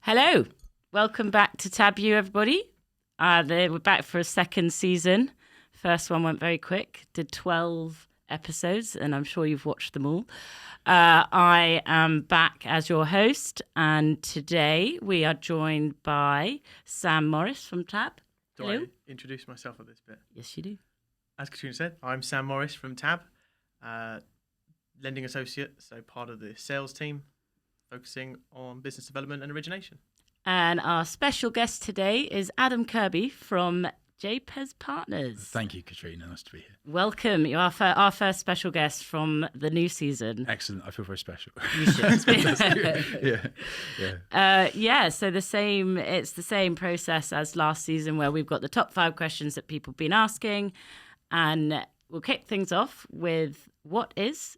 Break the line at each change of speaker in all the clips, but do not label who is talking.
Hello, welcome back to Tab U, everybody. We're back for a second season. First one went very quick, did 12 episodes, and I'm sure you've watched them all. I am back as your host, and today we are joined by Sam Morris from Tab.
Do
Hello.
I introduce myself at this bit?
Yes, you do.
As Katrina said, I'm Sam Morris from Tab, lending associate, so part of the sales team, focusing on business development and origination.
And our special guest today is Adam from JPES Partners.
Thank you, Katrina. Nice to be here.
Welcome. You're our first special guest from the new season.
Excellent. I feel very special.
You should.
Yeah.
So it's the same process as last season, where we've got the top 5 questions that people have been asking, and we'll kick things off with what is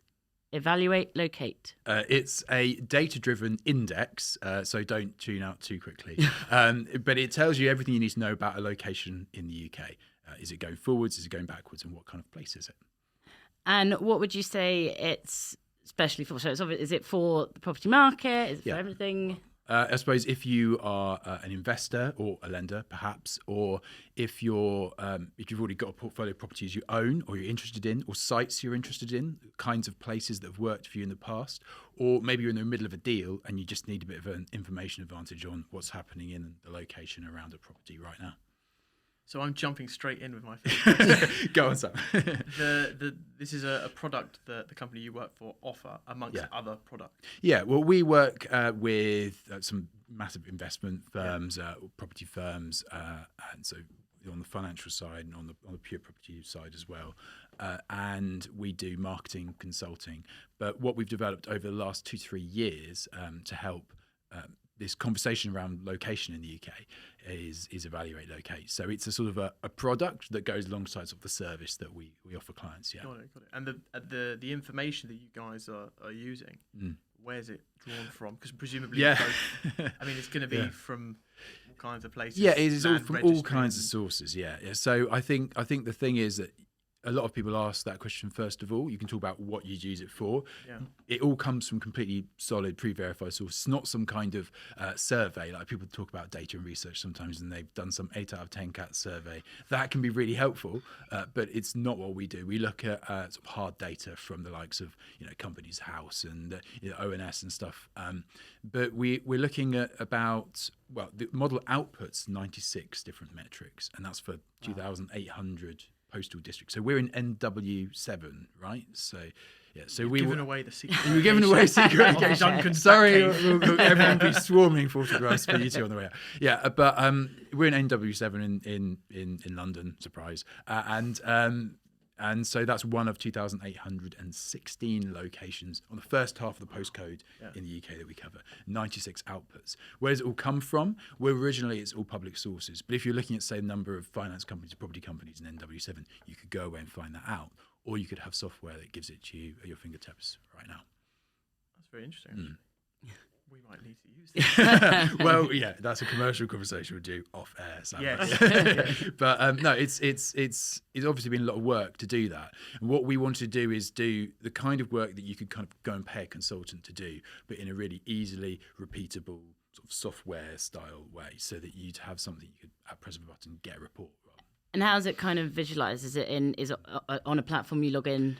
Evaluate, Locate.
It's a data-driven index, so don't tune out too quickly. But it tells you everything you need to know about a location in the UK. Is it going forwards? Is it going backwards? And what kind of place is it?
And what would you say it's especially for? So is it for the property market? Is it for everything?
I suppose if you are an investor or a lender, perhaps, or if you've already got a portfolio of properties you own or you're interested in, or sites you're interested in, kinds of places that have worked for you in the past, or maybe you're in the middle of a deal and you just need a bit of an information advantage on what's happening in the location around a property right now.
So I'm jumping straight in with my first.
Go on, Sam.
This is a product that the company you work for offer amongst other products.
Yeah, well, we work with some massive investment firms, property firms, and so on the financial side and on the pure property side as well. And we do marketing consulting. But what we've developed over the last 2-3 years to help this conversation around location in the UK is Evaluate, Locate. So it's a sort of a product that goes alongside sort of the service that we offer clients. Yeah.
Got it. And the information that you guys are using, where's it drawn from? Because presumably, it's going to be from all kinds of places.
Yeah, it is all from all kinds of sources. Yeah. So I think the thing is that a lot of people ask that question first of all. You can talk about what you'd use it for. Yeah. It all comes from completely solid, pre-verified sources. It's not some kind of survey. Like people talk about data and research sometimes, and they've done some 8 out of 10 cat survey. That can be really helpful, but it's not what we do. We look at sort of hard data from the likes of Companies House and ONS and stuff. But we're looking at the model outputs 96 different metrics, and that's for 2,800 postal districts. So we're in NW7, right? So we're
giving away the secret.
We're giving away secret location. Sorry, everyone be swarming photographs for you two on the way out. Yeah, but we're in NW7 in London. Surprise, and so that's one of 2,816 locations on the first half of the postcode in the UK that we cover. 96 outputs. Where does it all come from? Well, originally it's all public sources. But if you're looking at, say, the number of finance companies, property companies in NW7, you could go away and find that out. Or you could have software that gives it to you at your fingertips right now.
That's very interesting. We might need to use this.
Well, yeah, that's a commercial conversation we'll do off air. Sam.
Yes.
But no, it's obviously been a lot of work to do that. And what we wanted to do is do the kind of work that you could kind of go and pay a consultant to do, but in a really easily repeatable sort of software style way, so that you'd have something you could press a button, get a report.
And how's it kind of visualized? Is it on a platform you log in?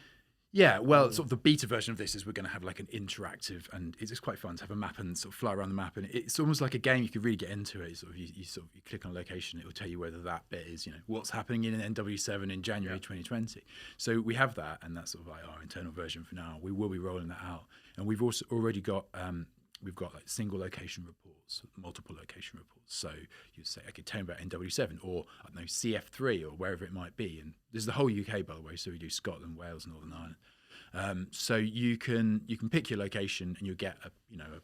Yeah, well, sort of the beta version of this is we're going to have like an interactive, and it's quite fun to have a map and sort of fly around the map, and it's almost like a game. You could really get into it. You click on location, it will tell you whether that bit is what's happening in NW7 in January 2020. So we have that, and that's sort of like our internal version for now. We will be rolling that out, and we've also already got like single location reports, multiple location reports. So you say, okay, tell me about NW7 or I don't know, CF3 or wherever it might be. And this is the whole UK, by the way. So we do Scotland, Wales, Northern Ireland. So you can pick your location and you'll get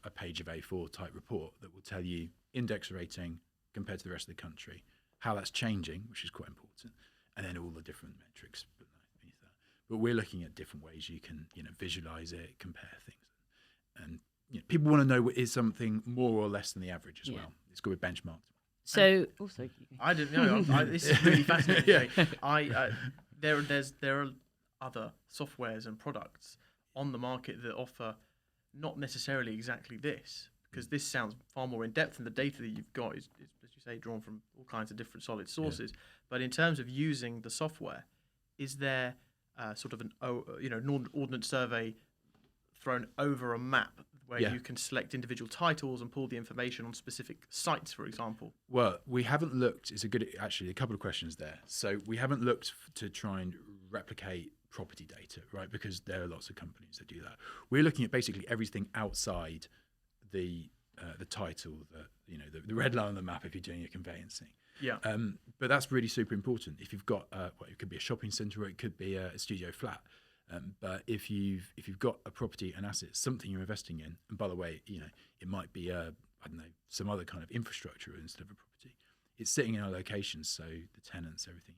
a page of A4 type report that will tell you index rating compared to the rest of the country, how that's changing, which is quite important, and then all the different metrics beneath that. But we're looking at different ways you can visualize it, compare things, and people want to know is something more or less than the average as well. It's good with benchmarks.
So,
I didn't know. This is really fascinating. There are other softwares and products on the market that offer not necessarily exactly this, because this sounds far more in depth, and the data that you've got is, as you say, drawn from all kinds of different solid sources. But in terms of using the software, is there sort of an ordnance survey thrown over a map where you can select individual titles and pull the information on specific sites, for example?
Well, we haven't looked. It's a couple of questions there. So we haven't looked to try and replicate property data, right? Because there are lots of companies that do that. We're looking at basically everything outside the title, the red line on the map if you're doing your conveyancing.
Yeah.
But that's really super important. If you've got, it could be a shopping centre or it could be a studio flat. But if you've got a property, an asset, something you're investing in, and by the way, it might be some other kind of infrastructure instead of a property. It's sitting in a location, so the tenants, everything.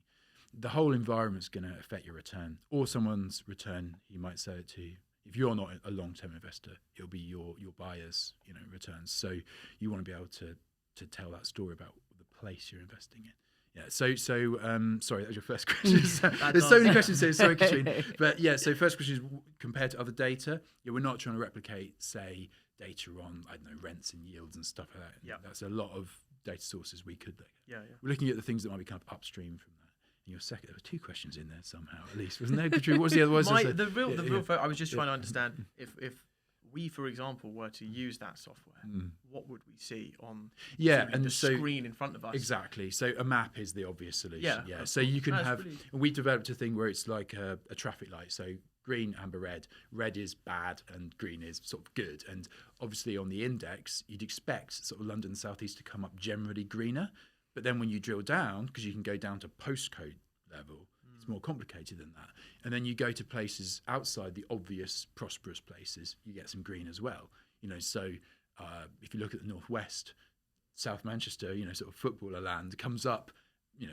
The whole environment's going to affect your return, or someone's return. You might say it to you. If you're not a long-term investor, it'll be your buyer's returns. So you want to be able to tell that story about the place you're investing in. Yeah. So sorry, that was your first question. There's so many questions here. Sorry, Katrina. But yeah, so first question is compared to other data. Yeah, we're not trying to replicate, say, data on rents and yields and stuff like that.
Yeah.
That's a lot of data sources we could look at.
Yeah.
We're looking at the things that might be kind of upstream from that. And your second, there were two questions in there somehow, at least, wasn't there, Katrina? What was the other one?
The real. I was just trying to understand if we, for example, were to use that software, what would we see on the screen in front of us?
Exactly. So a map is the obvious solution.
Yeah.
So you can have. We developed a thing where it's like a traffic light. So green, amber, red. Red is bad, and green is sort of good. And obviously, on the index, you'd expect sort of London South East to come up generally greener. But then when you drill down, because you can go down to postcode level, it's more complicated than that. And then you go to places outside the obvious prosperous places, you get some green as well. So if you look at the northwest, South Manchester, sort of footballer land comes up,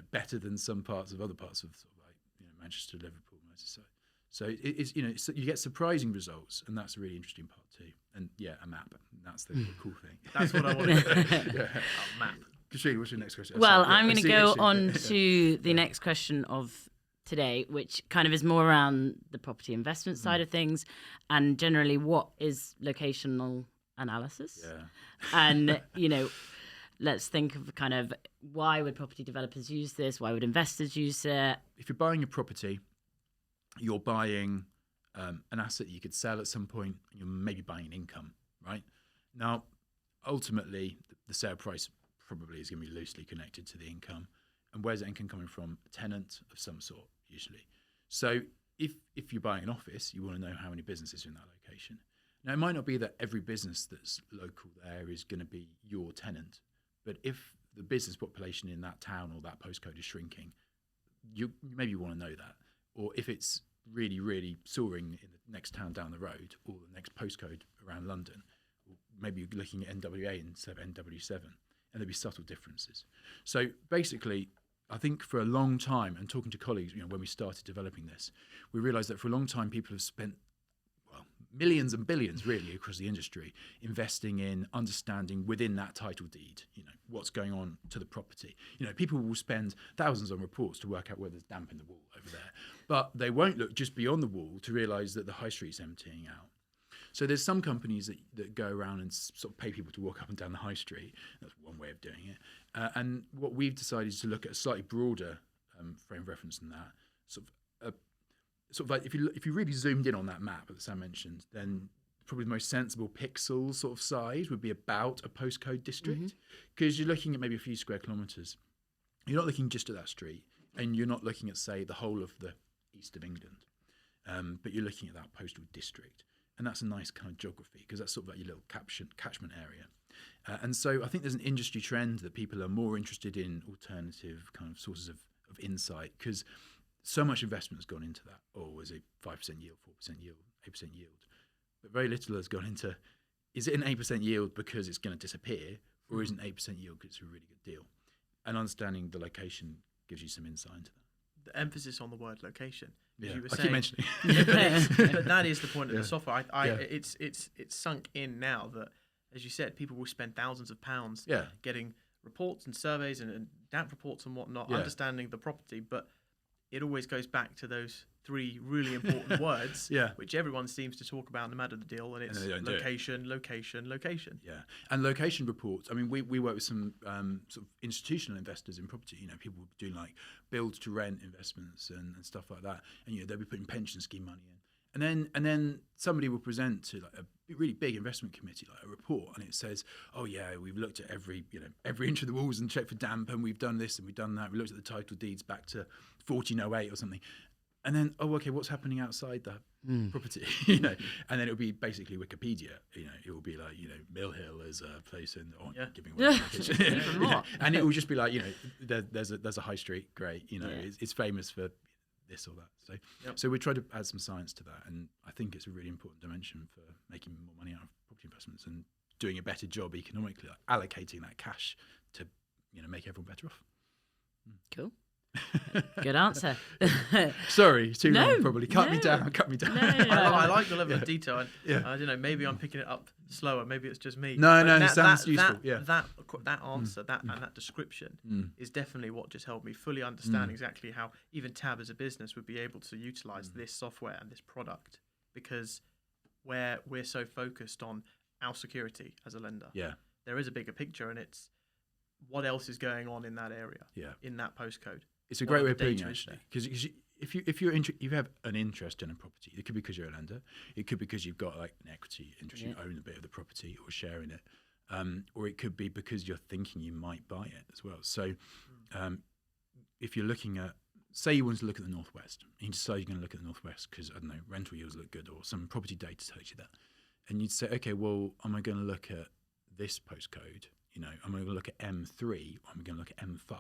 better than some parts of other parts of sort of like Manchester, Liverpool, Merseyside. So it's you get surprising results, and that's a really interesting part too. And a map. That's the cool thing.
That's what I wanted to know. A map.
Katrina, what's your next question?
Well, I'm going to go on to the next question of today, which kind of is more around the property investment side of things, and generally what is locational analysis.
Yeah.
And, let's think of kind of why would property developers use this? Why would investors use it?
If you're buying a property, you're buying an asset that you could sell at some point. You're maybe buying an income, right? Now, ultimately, the sale price probably is going to be loosely connected to the income. And where's that income coming from? A tenant of some sort, usually. So if you're buying an office, you want to know how many businesses are in that location. Now, it might not be that every business that's local there is going to be your tenant, but if the business population in that town or that postcode is shrinking, you maybe want to know that. Or if it's really, really soaring in the next town down the road or the next postcode around London, maybe you're looking at NWA instead of NW7. And there'll be subtle differences. So basically, I think for a long time, and talking to colleagues, when we started developing this, we realised that for a long time people have spent millions and billions really across the industry investing in understanding within that title deed, what's going on to the property. People will spend thousands on reports to work out whether there's damp in the wall over there, but they won't look just beyond the wall to realise that the high street's emptying out. So there's some companies that go around and sort of pay people to walk up and down the high street. That's one way of doing it. And what we've decided is to look at a slightly broader frame of reference than that. Sort of like if you really zoomed in on that map that Sam mentioned, then probably the most sensible pixel sort of size would be about a postcode district, because you're looking at maybe a few square kilometres. You're not looking just at that street, and you're not looking at, say, the whole of the east of England, but you're looking at that postal district. And that's a nice kind of geography, because that's sort of like your little catchment area. And so I think there's an industry trend that people are more interested in alternative kind of sources of insight, because so much investment has gone into that. Oh, is it 5% yield, 4% yield, 8% yield? But very little has gone into, is it an 8% yield because it's going to disappear, or is it an 8% yield because it's a really good deal? And understanding the location gives you some insight into that.
The emphasis on the word location.
Yeah,
you were
I
saying,
keep mentioning.
but that is the point of the software. It's sunk in now that, as you said, people will spend thousands of pounds getting reports and surveys and damp reports and whatnot, understanding the property. But it always goes back to those three really important words, which everyone seems to talk about no matter the deal, and it's location, location, location.
Yeah, and location reports. I mean, we work with some sort of institutional investors in property. You know, people doing like build to rent investments and stuff like that, and they'll be putting pension scheme money in, and then somebody will present to like a really big investment committee like a report, and it says, oh yeah, we've looked at every inch of the walls and checked for damp, and we've done this and we've done that. We looked at the title deeds back to 1408 or something. And then, okay, what's happening outside the property? And then it'll be basically Wikipedia. It will be like, Mill Hill is a place in giving away and it will just be like, there's a high street, great. It's famous for this or that. So we try to add some science to that, and I think it's a really important dimension for making more money out of property investments and doing a better job economically, like allocating that cash to make everyone better off.
Cool. Good answer.
Sorry, too long probably. Cut me down.
No.
I like the level of detail. And, I don't know, maybe I'm picking it up slower. Maybe it's just me.
No, it sounds useful.
That answer, and that description is definitely what just helped me fully understand exactly how even Tab as a business would be able to utilize this software and this product, because where we're so focused on our security as a lender, there is a bigger picture, and it's what else is going on in that area, in that postcode.
It's a great way of putting it, actually, because if you have an interest in a property, it could be because you're a lender, it could be because you've got like an equity interest, you own a bit of the property or share in it, or it could be because you're thinking you might buy it as well. So if you're looking at, say you want to look at the Northwest, and you decide you're going to look at the Northwest because, I don't know, rental yields look good or some property data tells you that, and you'd say, okay, well, am I going to look at this postcode? I'm going to look at M3 or I'm going to look at M5.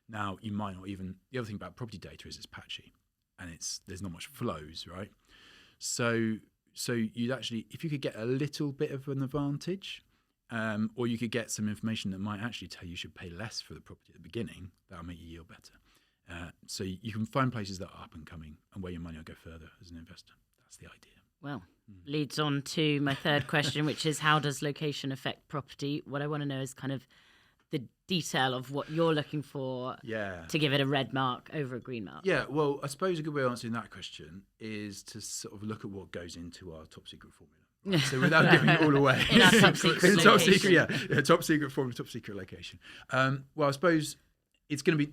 Now, you might not even, the other thing about property data is it's patchy and there's not much flows, right? So you'd actually, if you could get a little bit of an advantage, or you could get some information that might actually tell you should pay less for the property at the beginning, that'll make your yield better. So you can find places that are up and coming and where your money will go further as an investor. That's the idea.
Well, leads on to my third question, which is how does location affect property? What I want to know is kind of the detail of what you're looking for to give it a red mark over a green mark. Yeah,
well, I suppose a good way of answering that question is to sort of look at what goes into our top secret formula. Right? So without giving it all away.
In our top secret
top secret, top secret formula, top secret location. Well, I suppose it's going to be,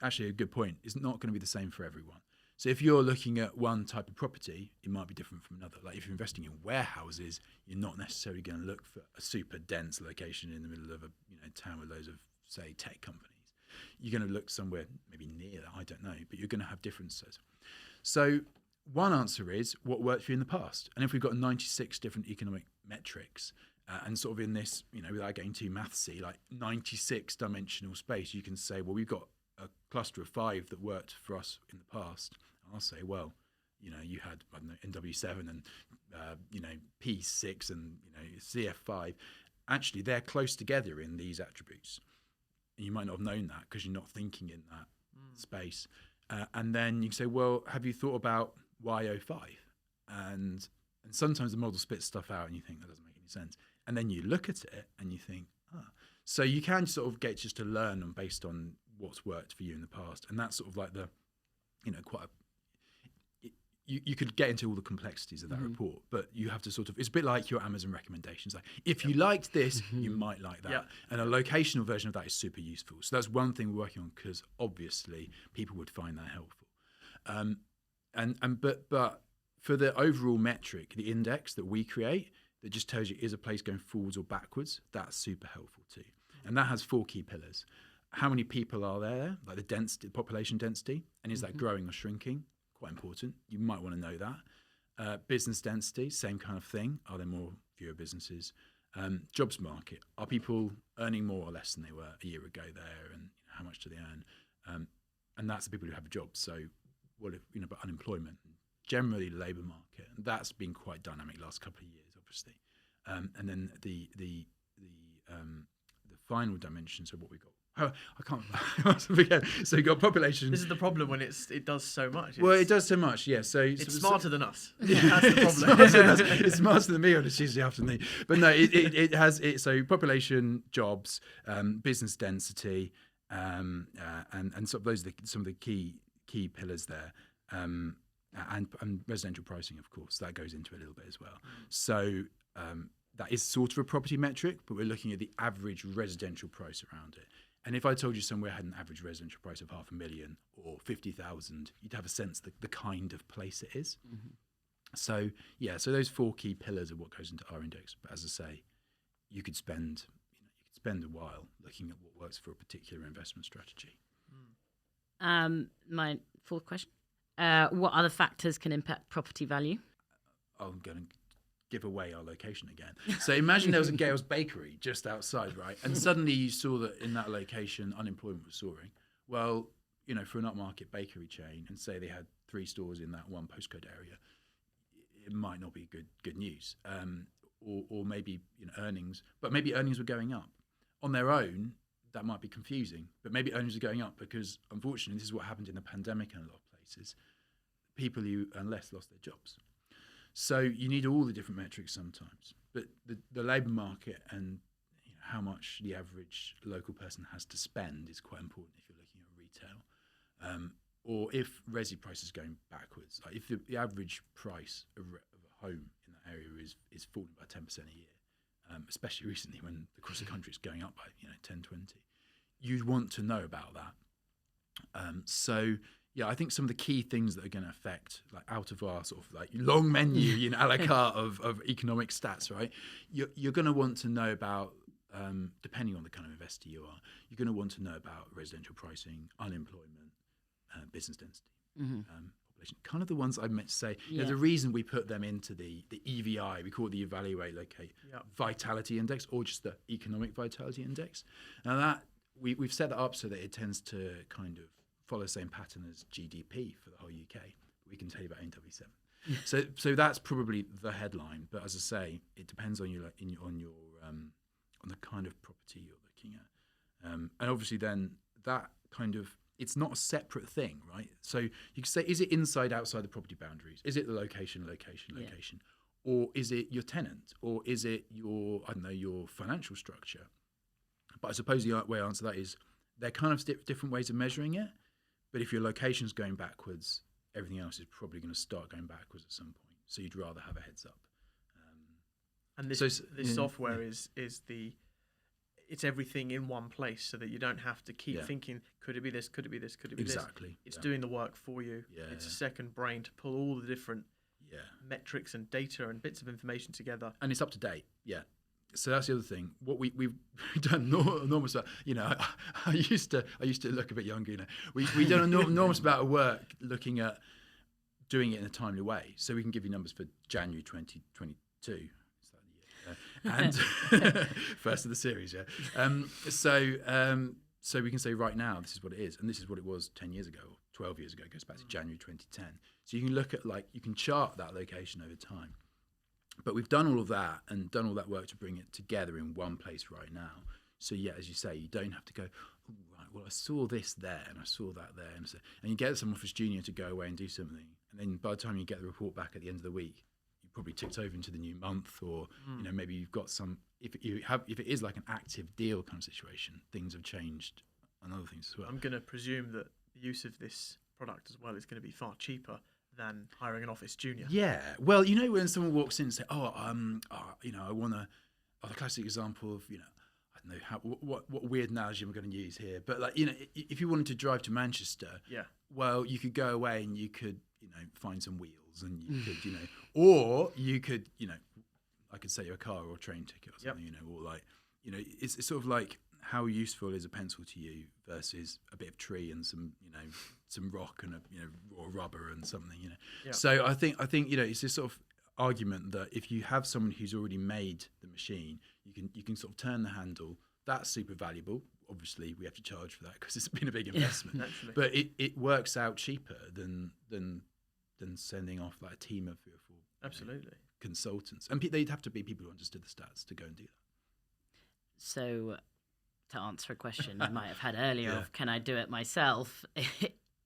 actually a good point, it's not going to be the same for everyone. So if you're looking at one type of property, it might be different from another. Like if you're investing in warehouses, you're not necessarily going to look for a super dense location in the middle of a town with loads of, say, tech companies. You're going to look somewhere maybe near that, I don't know, but you're going to have differences. So one answer is what worked for you in the past. And if we've got 96 different economic metrics, and sort of in this, without getting too mathsy, like 96 dimensional space, you can say, well, we've got a cluster of 5 that worked for us in the past. I'll say, well, you had, I don't know, NW7 and, P6 and, CF5. Actually, they're close together in these attributes. And you might not have known that because you're not thinking in that space. And then you can say, well, have you thought about Y05? And sometimes the model spits stuff out and you think that doesn't make any sense. And then you look at it and you think, So you can sort of get just to learn based on what's worked for you in the past. And that's sort of like the, quite a, you could get into all the complexities of that report, but you have to sort of, it's a bit like your Amazon recommendations. Like if you liked this, you might like that. And a locational version of that is super useful. So that's one thing we're working on because obviously people would find that helpful. But for the overall metric, the index that we create, that just tells you is a place going forwards or backwards, that's super helpful too. And that has 4 key pillars. How many people are there, like the density, population density, and is that growing or shrinking? Quite important. You might want to know that. Business density, same kind of thing. Are there fewer businesses? Jobs market. Are people earning more or less than they were a year ago there, and how much do they earn? And that's the people who have jobs. So what if, but unemployment, generally labour market, and that's been quite dynamic the last couple of years, obviously. And then the final dimensions of what we got. I can't forget. So you got population.
This is the problem when it does so much.
Well, it does so much, yeah. So
it's smarter than us.
Yeah,
that's the problem.
It's smarter than me on a Tuesday afternoon. But no, it has so population, jobs, business density, And sort of those are some of the key pillars there. And residential pricing, of course, that goes into it a little bit as well. So that is sort of a property metric, but we're looking at the average residential price around it. And if I told you somewhere had an average residential price of 500,000 or 50,000, you'd have a sense the kind of place it is. So those 4 key pillars are what goes into our index. But as I say, you could spend a while looking at what works for a particular investment strategy.
My 4th question: what other factors can impact property value?
I'm going to give away our location again. So imagine there was a Gale's Bakery just outside, right? And suddenly you saw that in that location, unemployment was soaring. Well, for an upmarket bakery chain, and say they had 3 stores in that one postcode area, it might not be good news. Or maybe earnings, but maybe earnings were going up. On their own, that might be confusing, but maybe earnings are going up because, unfortunately, this is what happened in the pandemic in a lot of places. People who earn less lost their jobs. So you need all the different metrics sometimes. But the labour market and how much the average local person has to spend is quite important if you're looking at retail. Or if resi price is going backwards. Like if the average price of a home in that area is falling by 10% a year, especially recently when across the country it's going up by 10, 20, you'd want to know about that. I think some of the key things that are going to affect, like out of our sort of like long menu, a la carte of economic stats, right? You're going to want to know about, depending on the kind of investor you are, you're going to want to know about residential pricing, unemployment, business density, population. Kind of the ones I meant to say. There's a reason we put them into the EVI. We call it the Evaluate Locate Vitality Index, or just the Economic Vitality Index. Now that we've set it up so that it tends to kind of follow the same pattern as GDP for the whole UK. We can tell you about NW7. So that's probably the headline. But as I say, it depends on on the kind of property you're looking at, and obviously then that kind of, it's not a separate thing, right? So you can say, is it inside, outside the property boundaries? Is it the location? Or is it your tenant? Or is it your financial structure? But I suppose the way I answer that is they're kind of different ways of measuring it. But if your location's going backwards, everything else is probably going to start going backwards at some point. So you'd rather have a heads up.
And this software is it's everything in one place, so that you don't have to keep thinking, could it be this, could it be this, could it be
exactly.
this? It's doing the work for you. It's a second brain to pull all the different metrics and data and bits of information together.
And it's up to date. So that's the other thing. What we've done enormous. I used to look a bit younger. We've done an enormous amount of work looking at doing it in a timely way. So we can give you numbers for January 2022. And first of the series, so we can say right now this is what it is, and this is what it was 10 years ago, or 12 years ago. It goes back to January 2010. So you can look at, you can chart that location over time. But we've done all of that and done all that work to bring it together in one place right now. So as you say, you don't have to go, oh, right, well, I saw this there and I saw that there, and you get some office junior to go away and do something, and then by the time you get the report back at the end of the week, probably ticked over into the new month, or maybe you've got some, if it is like an active deal kind of situation, things have changed and other things as well.
I'm going to presume that the use of this product as well is going to be far cheaper than hiring an office junior.
Well, when someone walks in and say, I want the classic example of, I don't know what weird analogy am I going to use here, but if you wanted to drive to Manchester, well, you could go away and you could find some wheels, and you could or you could I could sell you a car or a train ticket or something, or it's sort of like, how useful is a pencil to you versus a bit of tree and some rock and raw rubber and something, So I think it's this sort of argument that if you have someone who's already made the machine, you can sort of turn the handle. That's super valuable. Obviously, we have to charge for that because it's been a big investment. But it works out cheaper than sending off like a team of 3 or 4 consultants, and they'd have to be people who understood the stats to go and do that.
So, to answer a question you might have had earlier of, can I do it myself?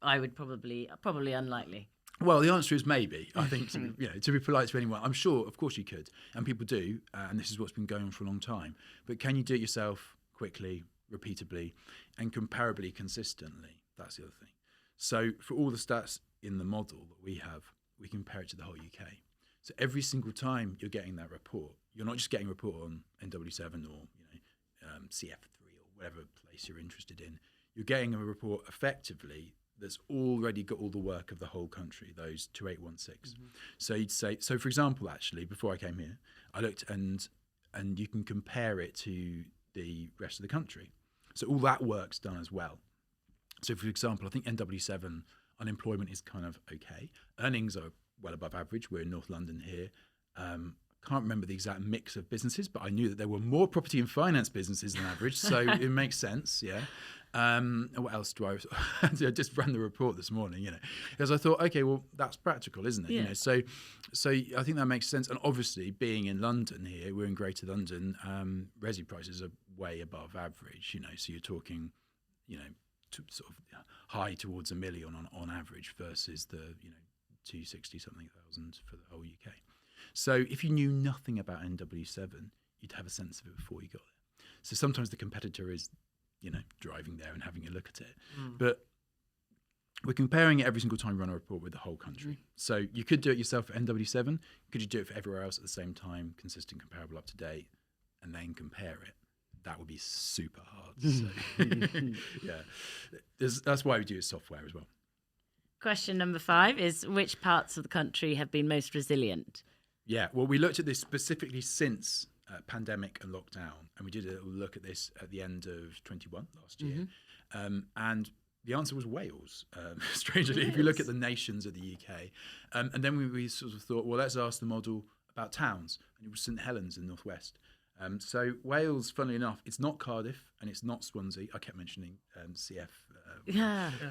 I would probably unlikely.
Well, the answer is maybe. I think to be polite to anyone, I'm sure, of course, you could, and people do, and this is what's been going on for a long time. But can you do it yourself quickly? repeatably and comparably consistently. That's the other thing. So for all the stats in the model that we have, we compare it to the whole UK. So every single time you're getting that report, you're not just getting a report on NW7 or CF3 or whatever place you're interested in. You're getting a report effectively that's already got all the work of the whole country, those 2816. So you'd say, so for example, actually, before I came here, I looked and you can compare it to the rest of the country. So all that work's done as well. So for example, I think NW7 unemployment is kind of okay. Earnings are well above average. We're in North London here. Can't remember the exact mix of businesses, but I knew that there were more property and finance businesses than average, so it makes sense, yeah. What else do I just ran the report this morning, because I thought, okay, well, that's practical, isn't it?
Yeah.
So I think that makes sense. And obviously, being in London here, we're in Greater London, resi prices are way above average, so you're talking, sort of high towards $1 million on average versus the 260 something thousand for the whole UK. So if you knew nothing about NW7, you'd have a sense of it before you got there. So sometimes the competitor is, driving there and having a look at it. But we're comparing it every single time we run a report with the whole country. So you could do it yourself for NW7. Could you do it for everywhere else at the same time, consistent, comparable, up to date, and then compare it? That would be super hard. So, yeah, that's why we do software as well.
Question number 5 is, which parts of the country have been most resilient?
Yeah, well, we looked at this specifically since pandemic and lockdown, and we did a little look at this at the end of 21 last year. And the answer was Wales, strangely, if you look at the nations of the UK. And then we sort of thought, well, let's ask the model about towns. And it was St Helens in Northwest. So Wales, funnily enough, it's not Cardiff and it's not Swansea. I kept mentioning CF,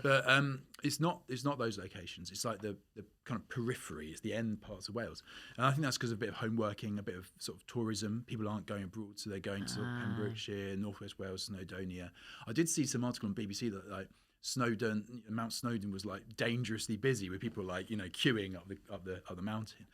but it's not those locations. It's like the kind of periphery. It's the end parts of Wales, and I think that's because of a bit of home working, a bit of sort of tourism. People aren't going abroad, so they're going to sort of Pembrokeshire, Northwest Wales, Snowdonia. I did see some article on BBC that like Mount Snowdon was like dangerously busy with people like queuing up the mountain.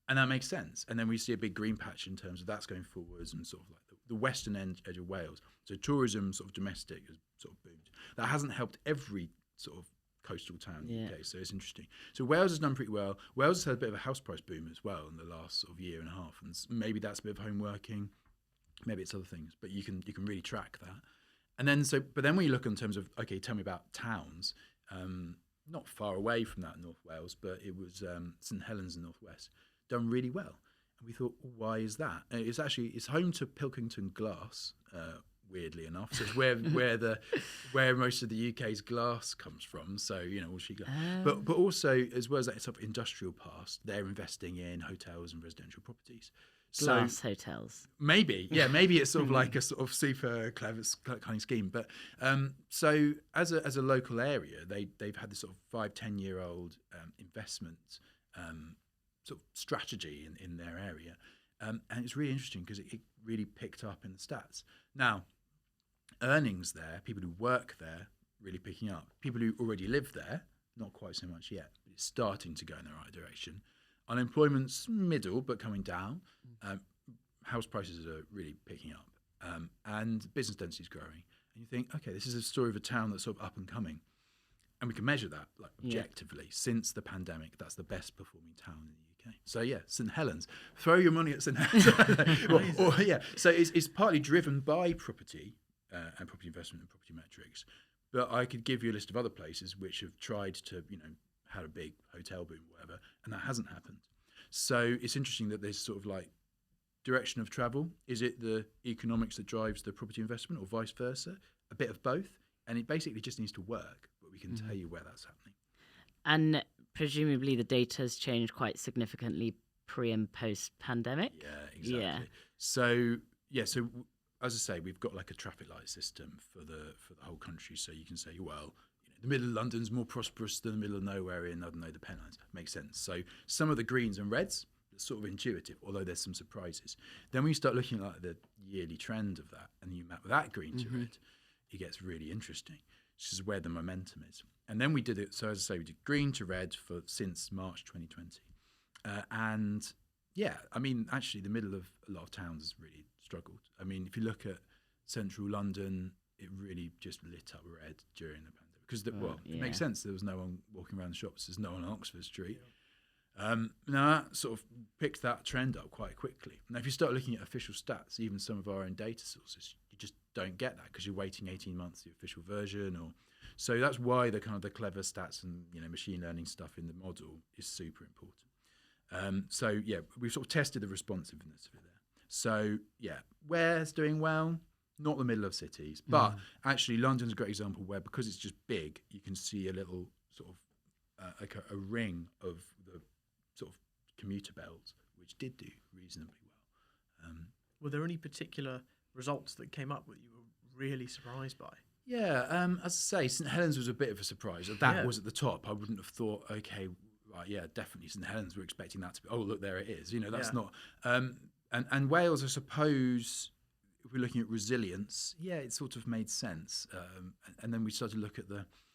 And that makes sense. And then we see a big green patch in terms of that's going forwards and sort of like the western edge of Wales. So tourism, sort of domestic, has sort of boomed. That hasn't helped every sort of coastal town in the UK, so it's interesting. So Wales has done pretty well. Wales has had a bit of a house price boom as well in the last sort of year and a half. And maybe that's a bit of home working, maybe it's other things, but you can really track that. And then but then when you look in terms of, okay, tell me about towns, not far away from that in North Wales, but it was St Helens in Northwest. Done really well, and we thought, well, why is that? And it's home to Pilkington Glass, weirdly enough. So it's where most of the UK's glass comes from. So all sheet glass, but also as well as that sort of industrial past, they're investing in hotels and residential properties.
Glass hotels.
Maybe it's sort of like a sort of super clever kind of scheme. But so as a local area, they've had this sort of 5-10 year old investment. Sort of strategy in their area, and it's really interesting because it really picked up in the stats. Now, earnings there, people who work there, really picking up. People who already live there, not quite so much yet, but it's starting to go in the right direction. Unemployment's middle, but coming down. House prices are really picking up, and business density is growing. And you think, okay, this is a story of a town that's sort of up and coming. And we can measure that like objectively. Since the pandemic, that's the best performing town in the UK. So yeah, St Helens. Throw your money at St Helens. So it's partly driven by property and property investment and property metrics. But I could give you a list of other places which have tried to, had a big hotel boom or whatever, and that hasn't happened. So it's interesting that there's sort of like direction of travel. Is it the economics that drives the property investment or vice versa? A bit of both. And it basically just needs to work, but we can tell you where that's happening.
And presumably the data has changed quite significantly pre and post pandemic.
Yeah, exactly. Yeah. So as I say, we've got like a traffic light system for the whole country. So you can say, well, the middle of London's more prosperous than the middle of nowhere in, I don't know, the Pennines. Makes sense. So some of the greens and reds, it's sort of intuitive, although there's some surprises. Then when you start looking at like the yearly trend of that, and you map that green to red, it gets really interesting. This is where the momentum is. And then we did it, so as I say, we did green to red since March 2020. And yeah, I mean, actually the middle of a lot of towns has really struggled. I mean, if you look at central London, it really just lit up red during the pandemic because
Yeah.
it makes sense. There was no one walking around the shops. There's no one on Oxford Street. Now that sort of picked that trend up quite quickly. Now, if you start looking at official stats, even some of our own data sources, you just don't get that because you're waiting 18 months for the official version. So that's why the kind of the clever stats and machine learning stuff in the model is super important. So yeah, we've sort of tested the responsiveness of it there. So yeah, where's doing well? Not the middle of cities, but actually London's a great example where because it's just big, you can see a little sort of like a ring of the sort of commuter belts, which did do reasonably well.
Were there any particular results that came up that you were really surprised by?
Yeah, as I say, St Helens was a bit of a surprise. That was at the top. I wouldn't have thought, okay, right, yeah, definitely St Helens. We're expecting that to be, oh, look, there it is. That's not. And Wales, I suppose, if we're looking at resilience, yeah, it sort of made sense. And then we started to look at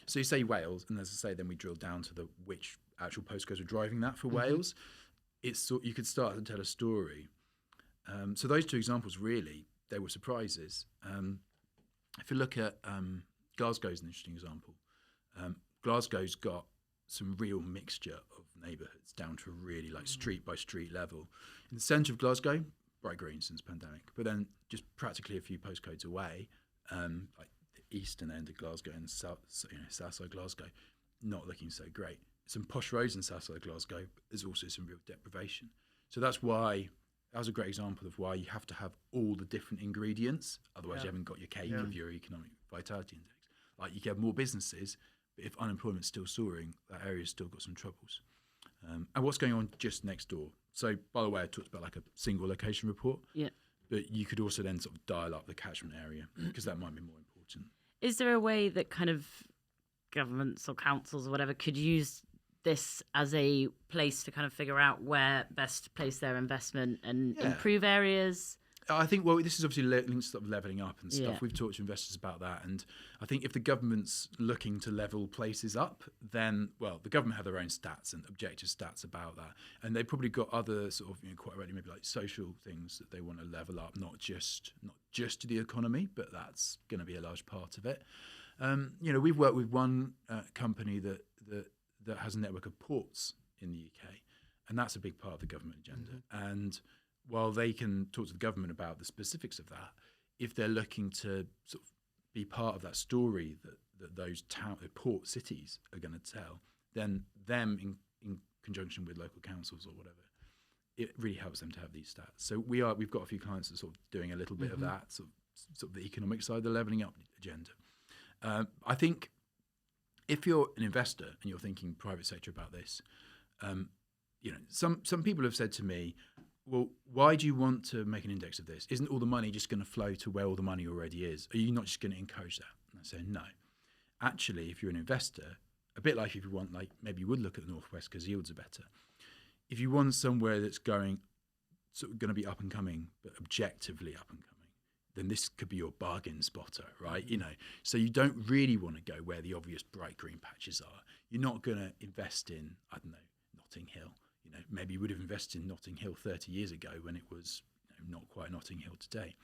so you say Wales, and as I say, then we drilled down to which actual postcodes were driving that for Wales. You could start to tell a story. So those two examples, really, they were surprises. If you look at Glasgow's an interesting example. Glasgow's got some real mixture of neighbourhoods down to a really like street by street level. In the centre of Glasgow, bright green since pandemic, but then just practically a few postcodes away, like the eastern end of Glasgow and south side Glasgow, not looking so great. Some posh roads in south side Glasgow, but there's also some real deprivation. So that was a great example of why you have to have all the different ingredients, otherwise you haven't got your cake of your economic vitality index. Like you can have more businesses, but if unemployment's still soaring, that area's still got some troubles. And what's going on just next door? So, by the way, I talked about like a single location report.
Yeah.
But you could also then sort of dial up the catchment area because that might be more important.
Is there a way that kind of governments or councils or whatever could use this as a place to kind of figure out where best to place their investment and improve areas?
I think, this is obviously links to levelling up and stuff. Yeah. We've talked to investors about that. And I think if the government's looking to level places up, then, the government have their own stats and objective stats about that. And they've probably got other sort of, quite rightly, maybe like social things that they want to level up, not just the economy, but that's going to be a large part of it. We've worked with one company that has a network of ports in the UK, and that's a big part of the government agenda. And while they can talk to the government about the specifics of that, if they're looking to sort of be part of that story that those port cities are going to tell, then them in conjunction with local councils or whatever, it really helps them to have these stats. So we've got a few clients that are sort of doing a little bit of that, sort of the economic side, the levelling up agenda. I think if you're an investor and you're thinking private sector about this, some people have said to me, well, why do you want to make an index of this? Isn't all the money just going to flow to where all the money already is? Are you not just going to encourage that? And I say, no. Actually, if you're an investor, a bit like if you want, like maybe you would look at the Northwest because yields are better. If you want somewhere that's going to be up and coming, but objectively up and coming, then this could be your bargain spotter, right? So you don't really want to go where the obvious bright green patches are. You're not going to invest in, I don't know, Notting Hill. Maybe you would have invested in Notting Hill 30 years ago when it was not quite Notting Hill today.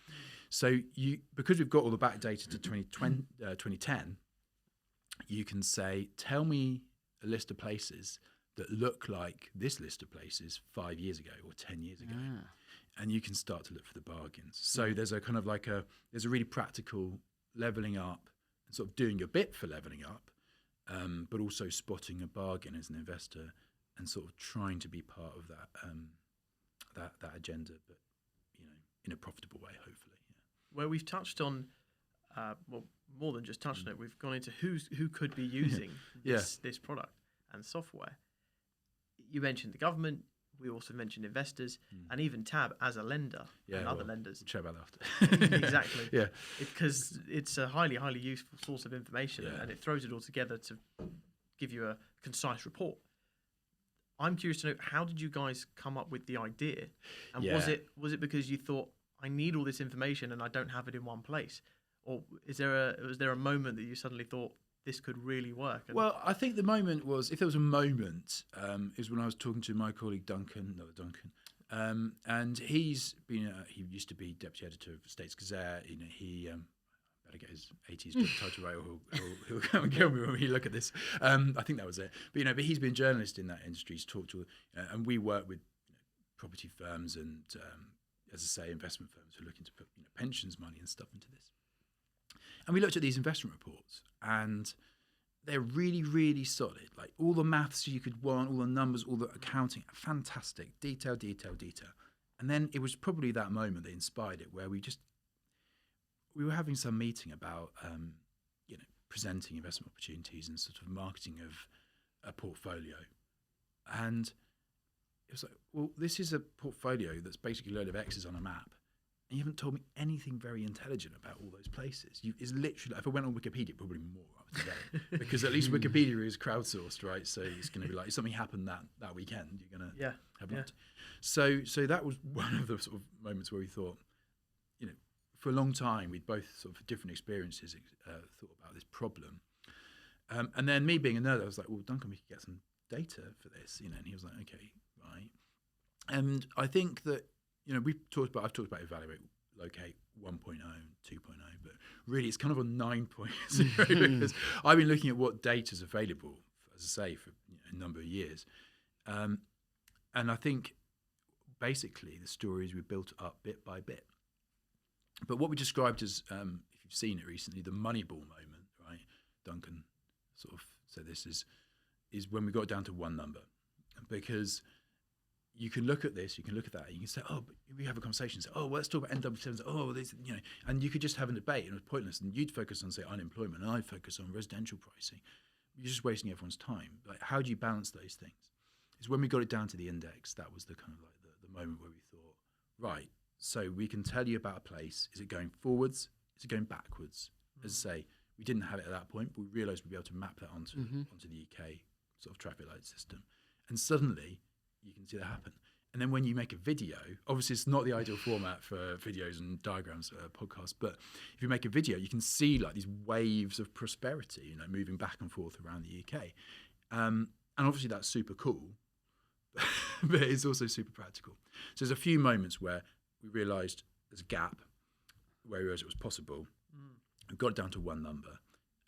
So because we've got all the back data to 2010, you can say, tell me a list of places that look like this list of places 5 years ago or 10 years ago. And you can start to look for the bargains. So there's a kind of like there's a really practical levelling up and sort of doing your bit for levelling up, but also spotting a bargain as an investor and sort of trying to be part of that agenda, but in a profitable way, hopefully. Yeah.
Where we've touched on, more than just touched on it, we've gone into who could be using this product and software. You mentioned the government. We also mentioned investors and even TAB as a lender and other lenders.
We'll chat about that after.
Exactly.
Yeah.
Because it's a highly, highly useful source of information and it throws it all together to give you a concise report. I'm curious to know, how did you guys come up with the idea? And was it because you thought, I need all this information and I don't have it in one place? Or was there a moment that you suddenly thought this could really work?
Well, I think the moment was, if there was a moment, is when I was talking to my colleague Duncan, and he's been, he used to be deputy editor of States Gazette. He had better get his 80s job title right, or he'll come and kill me when we look at this. I think that was it. But he's been a journalist in that industry. He's talked to, and we work with property firms and, as I say, investment firms who are looking to put pensions money and stuff into this. And we looked at these investment reports, and they're really, really solid. Like all the maths you could want, all the numbers, all the accounting, fantastic, detail. And then it was probably that moment that inspired it, where we were having some meeting about, presenting investment opportunities and sort of marketing of a portfolio. And it was like, well, this is a portfolio that's basically a load of X's on a map. And you haven't told me anything very intelligent about all those places. It's literally, if I went on Wikipedia, probably more up to date. Because at least Wikipedia is crowdsourced, right? So it's going to be like, if something happened that weekend, you're going to have that. So that was one of the sort of moments where we thought, for a long time, we'd both sort of different experiences thought about this problem. And then me being a nerd, I was like, well, Duncan, we could get some data for this, and he was like, okay, right. And I think that, I've talked about evaluate, locate 1.0 and 2.0, but really it's kind of a 9.0 because I've been looking at what data is available, as I say, for a number of years. And I think basically the stories we built up bit by bit. But what we described as, if you've seen it recently, the Moneyball moment, right? Duncan sort of said this is when we got down to one number, because you can look at this, you can look at that, and you can say, oh, but we have a conversation, say, oh, well, let's talk about NW7s, oh, this, and you could just have a debate, and it was pointless, and you'd focus on, say, unemployment, and I'd focus on residential pricing. You're just wasting everyone's time. Like, how do you balance those things? It's when we got it down to the index, that was the kind of like the moment where we thought, right, so we can tell you about a place. Is it going forwards? Is it going backwards? As I say, we didn't have it at that point, but we realised we'd be able to map that onto the UK sort of traffic light system. And suddenly, you can see that happen. And then when you make a video, obviously it's not the ideal format for videos and diagrams podcasts, but if you make a video, you can see like these waves of prosperity, moving back and forth around the UK. And obviously that's super cool, but it's also super practical. So there's a few moments where we realised there's a gap, where we realised it was possible. We got it down to one number.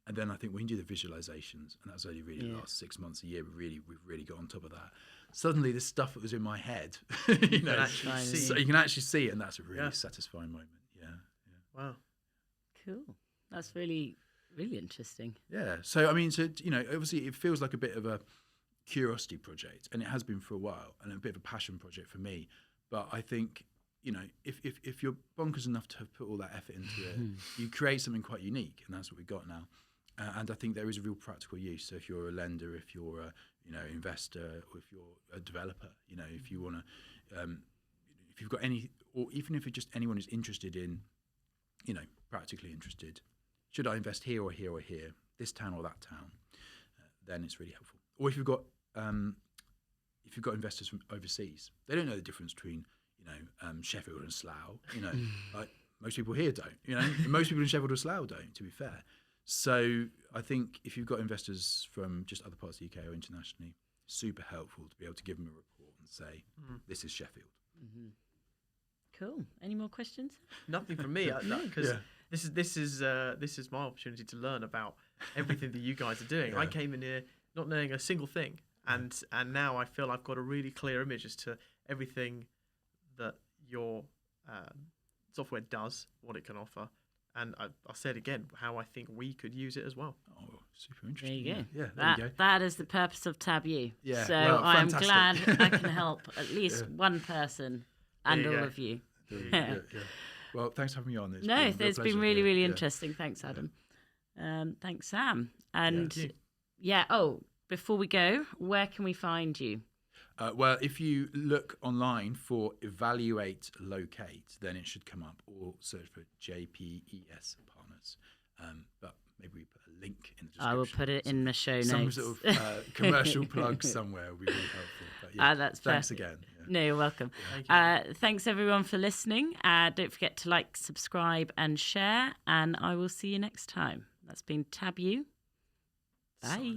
And then I think we can do the visualizations, and that was only really the last 6 months, a year. We've really got on top of that. Suddenly, this stuff that was in my head, so you can actually see it, and that's a really satisfying moment. Yeah.
Wow.
Cool. That's really, really interesting.
Yeah. So obviously, it feels like a bit of a curiosity project, and it has been for a while, and a bit of a passion project for me. But I think, if you're bonkers enough to have put all that effort into it, you create something quite unique, and that's what we've got now. And I think there is a real practical use. So if you're a lender, if you're a investor, or if you're a developer, if you want to, if you've got any, or even if it's just anyone who's interested in, practically interested, should I invest here or here or here, this town or that town, then it's really helpful. Or if you've got investors from overseas, they don't know the difference between Sheffield and Slough. Like most people here don't. Most people in Sheffield or Slough don't, to be fair. So I think if you've got investors from just other parts of the UK or internationally, super helpful to be able to give them a report and say, this is Sheffield.
Mm-hmm. Cool. Any more questions?
Nothing from me, because this is my opportunity to learn about everything that you guys are doing. I came in here not knowing a single thing, and now I feel I've got a really clear image as to everything that your software does, what it can offer. And I'll say it again, how I think we could use it as well.
Oh, super interesting.
There you go.
Yeah, there you go.
That is the purpose of Tab U.
Yeah,
so
well,
I'm
fantastic.
glad I can help at least one person and all of you.
Yeah. Well, thanks for having me on.
It's been really, really interesting. Thanks, Adam. Thanks, Sam. And before we go, where can we find you?
Well, if you look online for Evaluate Locate, then it should come up, or search for JPES Partners. But maybe we put a link in the description.
I will put it in the show notes.
Some sort of commercial plug somewhere would be really helpful. But
that's
thanks
perfect.
again. Yeah.
No, you're welcome.
Thank you.
Thanks, everyone, for listening. Don't forget to like, subscribe, and share. And I will see you next time. That's been Tab U. Bye.